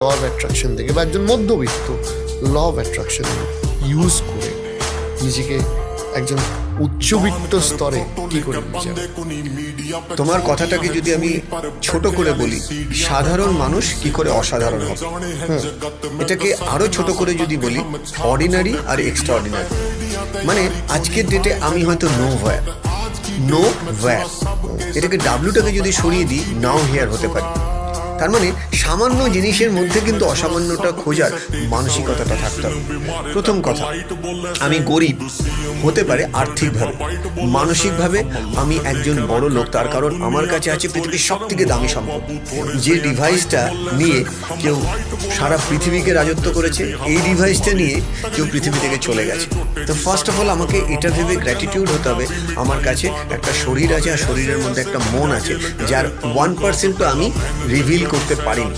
Law of attraction থেকে বা একজন মধ্যবিত্ত ল অফ অ্যাট্রাকশন ইউজ করে নিজেকে একজন উচ্চবিত্ত স্তরে কি করে নিয়ে যাবে? তোমার কথাটাকে যদি আমি ছোট করে বলি, সাধারণ মানুষ কি করে অসাধারণ হবে, এটাকে আরো ছোট করে যদি বলি, অর্ডিনারি আর এক্সট্রা অর্ডিনারি। মানে আজকের ডেটে আমি হয়তো নো ওয়্যার, এটাকে ডাব্লিউটাকে যদি সরিয়ে দিই, নাও হিয়ার হতে পারি। তার মানে সামান্য জিনিসের মধ্যে কিন্তু অসামান্যটা খোঁজার মানসিকতাটা থাকতে হবে। প্রথম কথা, আমি গরিব হতে পারে আর্থিকভাবে, মানসিকভাবে আমি একজন বড় লোক, তার কারণ আমার কাছে আছে পৃথিবীর সব থেকে দামি সম্পদ। যে ডিভাইসটা নিয়ে কেউ সারা পৃথিবীকে রাজত্ব করেছে, এই ডিভাইসটা নিয়ে কেউ পৃথিবী থেকে চলে গেছে। তো ফার্স্ট অফ অল আমাকে এটা ভেবে গ্র্যাটিটিউড হতে হবে, আমার কাছে একটা শরীর আছে, আর শরীরের মধ্যে একটা মন আছে, যার 1% আমি রিভিল করতে পারিনি।